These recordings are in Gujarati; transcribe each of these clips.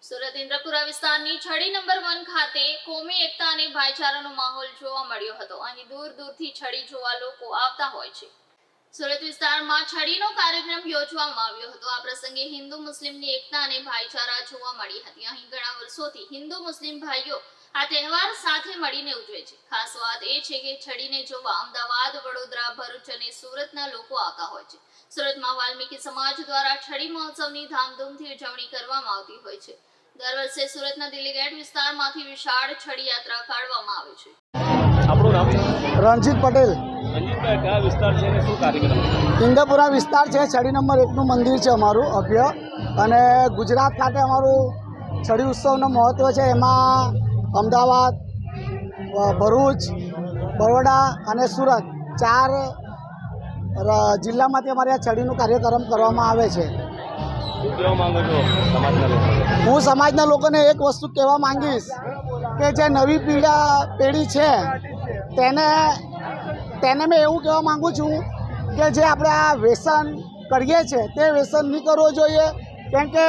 સુરત ઇન્દ્રપુરા વિસ્તારની છડી નંબર 1 ખાતે કોમી એકતા અને ભાઈચારાનો માહોલ જોવા મળ્યો હતો। અહીં દૂર દૂરથી છડી જોવા લોકો આવતા હોય છે। સુરત વિસ્તારમાં છડીનો કાર્યક્રમ યોજવામાં આવ્યો હતો। આ પ્રસંગે હિન્દુ મુસ્લિમની એકતા અને ભાઈચારા જોવા મળી હતી। અહીં ઘણા વર્ષોથી હિન્દુ મુસ્લિમ ભાઈઓ આ તહેવાર સાથે મળીને ઉજવે છે। ખાસ વાત એ છે કે છડીને જોવા અમદાવાદ, વડોદરા, ભરૂચ અને સુરતના લોકો આવતા હોય છે। સુરતમાં વાલ્મીકી સમાજ દ્વારા છડી મહોત્સવની ધામધૂમથી ઉજવણી કરવામાં આવતી હોય છે। દર વર્ષે સુરતના દિલ્હી ગેટ વિસ્તારમાંથી વિશાળ છડી યાત્રા કાઢવામાં આવે છે। આપણું નામ? રણજીત પટેલ। રણજીતભાઈ, કયા વિસ્તાર છે અને શું કાર્યક્રમ? ઇન્દ્રપુરા વિસ્તાર છે, છડી નંબર 1નું મંદિર છે અમારું અભ્ય, અને ગુજરાત ખાતે અમારું છડી ઉત્સવનું મહત્ત્વ છે। એમાં અમદાવાદ, ભરૂચ, બરોડા અને સુરત 4 જિલ્લામાંથી અમારે આ છડીનું કાર્યક્રમ કરવામાં આવે છે। શું કહેવા માંગો છો સમાજના લોકોને? હું સમાજના લોકોને એક વસ્તુ કહેવા માંગીશ કે જે નવી પેઢી છે તેને મેં એવું કહેવા માગું છું કે જે આપણે આ વ્યસન કરીએ છીએ તે વ્યસન નહીં કરવો જોઈએ। કેમ કે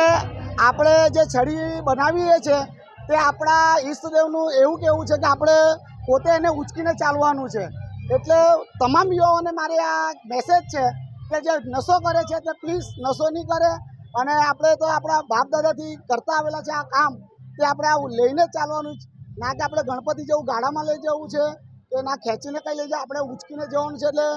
આપણે જે છડી બનાવીએ છીએ તે આપણા ઈષ્ટદેવનું એવું કહેવું છે કે આપણે પોતે એને ઉચકીને ચાલવાનું છે। એટલે તમામ યુવાઓને મારી આ મેસેજ છે કે જે નશો કરે છે તે પ્લીઝ નશો નહીં કરે, અને આપણે તો આપણા બાપ દાદાથી કરતા આવેલા છે આ કામ, તે આપણે આવું લઈને જ ચાલવાનું છે। ના કે આપણે ગણપતિ જેવું ગાડામાં લઈ જવું છે કે ના ખેંચીને કંઈ લઈ જાય, આપણે ઉચકીને જવાનું છે। એટલે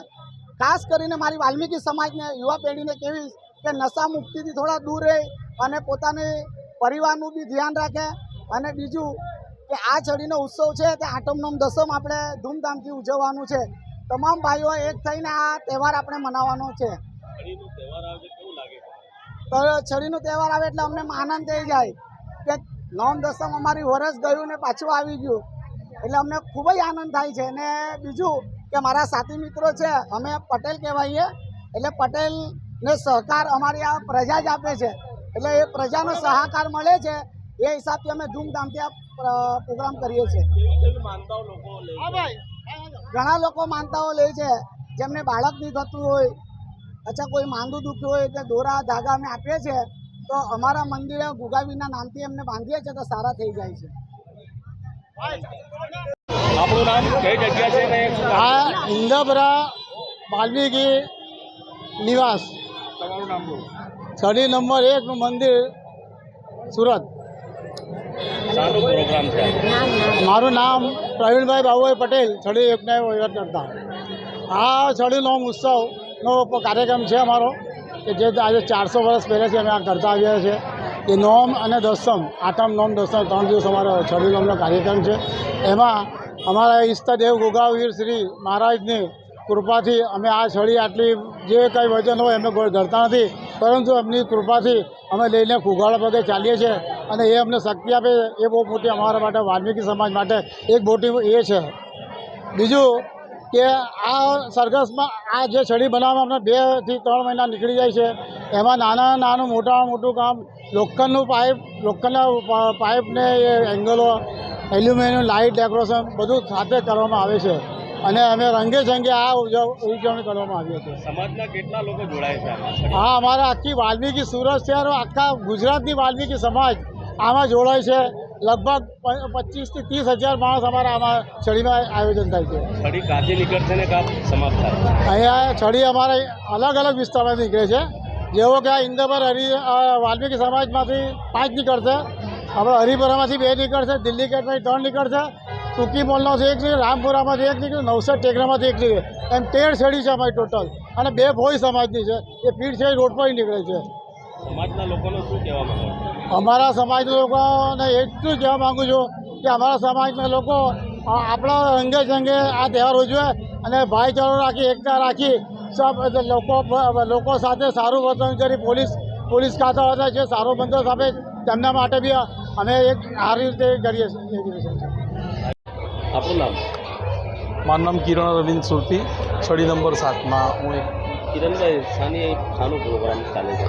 ખાસ કરીને મારી વાલ્મીકી સમાજને, યુવા પેઢીને કહેવીશ કે નશા મુક્તિથી થોડા દૂર રહે અને પોતાની પરિવારનું બી ધ્યાન રાખે। અને બીજું કે આ છડીનો ઉત્સવ છે તે આઠમ નોમ દસમ આપણે ધૂમધામથી ઉજવવાનું છે। તમામ ભાઈઓ એક થઈને આ તહેવાર આપણે મનાવવાનો છે। છડીનો તહેવાર આવે કેવું લાગે? તો છડીનો તહેવાર આવે એટલે અમને આનંદ થઈ જાય કે નોમ દસમ અમારી વરસ ગયું ને પાછું આવી ગયું, એટલે અમને ખૂબ જ આનંદ થાય છે। અને બીજું કે મારા સાથી મિત્રો છે, અમે પટેલ કહેવાઈએ, એટલે પટેલને સહકાર અમારી આ પ્રજા જ આપે છે। એટલે એ પ્રજાનો સહકાર મળે છે, એ હિસાબથી અમે ધૂમધામથી આ પ્રોગ્રામ કરીએ છીએ। કેવી માનતાઓ લોકો લે છે? ઘણા લોકો માનતાઓ લે છે, જેમને બાળક નહીં થતું હોય, અચ્છા કોઈ માંદું દુખ્યું હોય કે દોરા ધાગા અમે આપીએ છીએ, તો અમારા મંદિરે ગુગાવીના નામથી એમને બાંધીએ છીએ તો સારા થઈ જાય છે। આપણું નામ, કઈ જગ્યા છે ને આ ઇન્દ્રપુરા વાલ્મીકી નિવાસ, તમારું નામ બોલો? છડી નંબર 1નું મંદિર, સુરત। સારો પ્રોગ્રામ છે આજે? મારું નામ પ્રવીણભાઈ બાબુભાઈ પટેલ, છડી એકના વહીવટ કરતા। આ છડીનો ઉત્સવનો કાર્યક્રમ છે અમારો, કે જે આજે 400 વર્ષ પહેલેથી અમે આ કરતા આવ્યા છીએ। એ નોમ અને દસમ, આઠમ નોમ દસમ 3 દિવસ અમારો છડી નોમનો કાર્યક્રમ છે। એમાં અમારા ઈષ્ટદેવ ગોગાવીર શ્રી મહારાજની કૃપાથી અમે આ છડી આટલી જે કંઈ વજન હોય અમે ધરતા નથી, પરંતુ એમની કૃપાથી અમે લઈને ફુગાળા પગે ચાલીએ છીએ, અને એ અમને શક્તિ આપે એ બહુ મોટી અમારા માટે, વાલ્મીકી સમાજ માટે એક મોટી એ છે। બીજું કે આ સરઘસમાં આ જે છડી બનાવવામાં અમને 2 થી 3 મહિના નીકળી જાય છે। એમાં નાનું મોટું કામ, લોખંડના પાઇપને એંગલો, એલ્યુમિનિયમ લાઇટ, ડેકોરેશન બધું સાથે કરવામાં આવે છે, અને અમે રંગે જંગે આ ઉજવણી કરવામાં આવી છે। સમાજના કેટલા લોકો જોડાય છે આમાં? હા, અમારા આખી વાલ્મીકી સુરત શહેર, આખા ગુજરાતની વાલ્મીકી સમાજ આમાં જોડાય છે। લગભગ 25 થી 30 હજાર માણસ અમારા આમાં છડીમાં આયોજન થાય છે। છડી કાચી નીકળશે ને કાપ સમાપ્ત થાય? અહીંયા છડી અમારે અલગ અલગ વિસ્તારમાંથી નીકળે છે। જેવો કે આ ઇન્દ્રપુર વાલ્મીકી સમાજમાંથી 5 નીકળશે, આપણે હરિપુરામાંથી 2 નીકળશે, દિલ્હી ગેટમાંથી 3 નીકળશે, ટૂંકી મોલમાંથી 1 નીકળે, રામપુરામાંથી 1 નીકળે, નવસર ટેકરામાંથી 1 નીકળે, એમ 13 છડી છે અમારી ટોટલ, અને 2 ભોઈ સમાજની છે। એ પીઠ છે એ રોડ પર નીકળે છે। સમાજના લોકોને શું કહેવા માંગો? અમારા સમાજના લોકોને એટલું જ કહેવા માગું છું કે અમારા સમાજના લોકો આપણા રંગે જંગે આ તહેવાર ઉજવે, અને ભાઈચારો રાખી, એકતા રાખી, સબ લોકો સાથે સારું વર્તન કરી, પોલીસ ખાતા હતા જે સારો બંદોબસ્ત આપે તેમના માટે બી અમે એક સારી રીતે કરીએ છીએ। આપણું નામ? મારું નામ કિરણ અરવિંદ સુરતી, છડી નંબર 7માં હું એક। કિરણભાઈ, શાનો પ્રોગ્રામ ચાલે છે?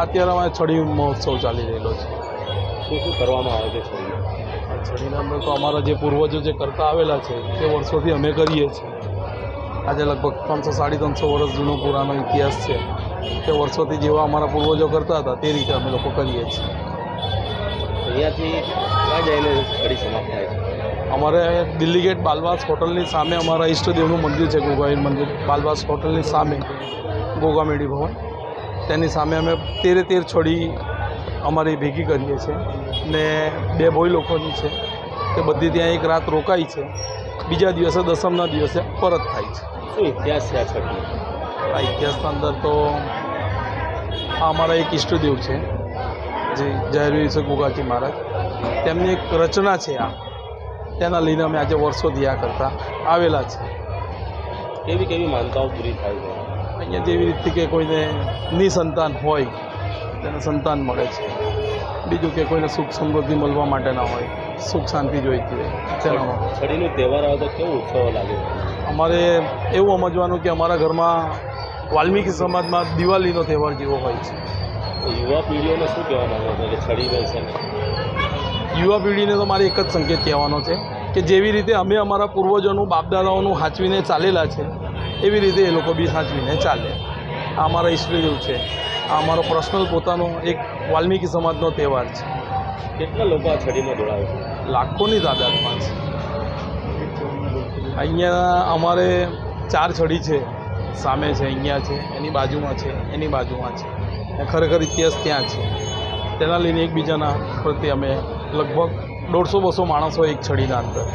અત્યારે અમારે છડી મહોત્સવ ચાલી રહેલો છે। શું કરવામાં આવે છે છડીમાં? છડીના અંદર તો અમારા જે પૂર્વજો જે કરતા આવેલા છે તે વર્ષોથી અમે કરીએ છીએ। આજે લગભગ 300-350 વર્ષ જૂનો પુરાનો ઇતિહાસ છે, તે વર્ષોથી જેવા અમારા પૂર્વજો કરતા હતા તે રીતે અમે લોકો કરીએ છીએ। અહીંયાથી ક્યાં જઈને છડી સમાપ્ત થાય છે? અમારે દિલ્હી ગેટ બાલવાસ હોટલની સામે અમારા ઈષ્ટદેવનું મંદિર છે, ગોગાવીર મંદિર. બાલવાસ હોટલની સામે ગોગામેડી ભવન, તેની સામે અમે 13 છડી અમારી ભેગી કરીએ છીએ ને 2 ભોઈ લોકોની છે તે બધી ત્યાં એક રાત રોકાઈ છે. બીજા દિવસે દસમના દિવસે પરત થાય છે. શું ઇતિહાસ છે આ છઠનો? આ ઇતિહાસના અંદર તો આ અમારા એક ઈષ્ટદેવ છે જે જાહેરવીર છે ગોગાજી મહારાજ, તેમની એક રચના છે આ, તેના લઈને અમે આજે વર્ષોથી આ કરતા આવેલા છે. કેવી કેવી માનતાઓ પૂરી થાય છે? અહીંયા જેવી રીતે કે કોઈને નિસંતાન હોય તેને સંતાન મળે છે, બીજું કે કોઈને સુખ સમૃદ્ધિ મળવા માટેના હોય, સુખ શાંતિ જોઈતી હોય તેનામાં. છડીનો તહેવાર આવે તો કેવો ઉત્સવ લાગે? અમારે એવું સમજવાનું કે અમારા ઘરમાં વાલ્મીકી સમાજમાં દિવાળીનો તહેવાર જેવો હોય છે. તો યુવા પેઢીઓને શું કહેવા માંગો છો કે છડી બેસે? યુવા પેઢીને તો મારે એક જ સંકેત કહેવાનો છે કે જેવી રીતે અમે અમારા પૂર્વજોનું બાપદાદાઓનું સાચવીને ચાલેલા છે એવી રીતે એ લોકો બી સાચવીને ચાલે. આ અમારા ઈષ્ટદેવ છે, આ અમારો પર્સનલ પોતાનો એક વાલ્મીકી સમાજનો તહેવાર છે. કેટલા લોકો આ છડીમાં જોડાય છે? લાખોની તાદાદમાં છે. અહીંયા અમારે 4 છડી છે, સામે છે, અહીંયા છે, એની બાજુમાં છે, એની બાજુમાં છે. ખરેખર ઇતિહાસ ત્યાં છે, તેના લઈને એકબીજાના પ્રત્યે અમે લગભગ 150-200 માણસો એક છડીના અંદર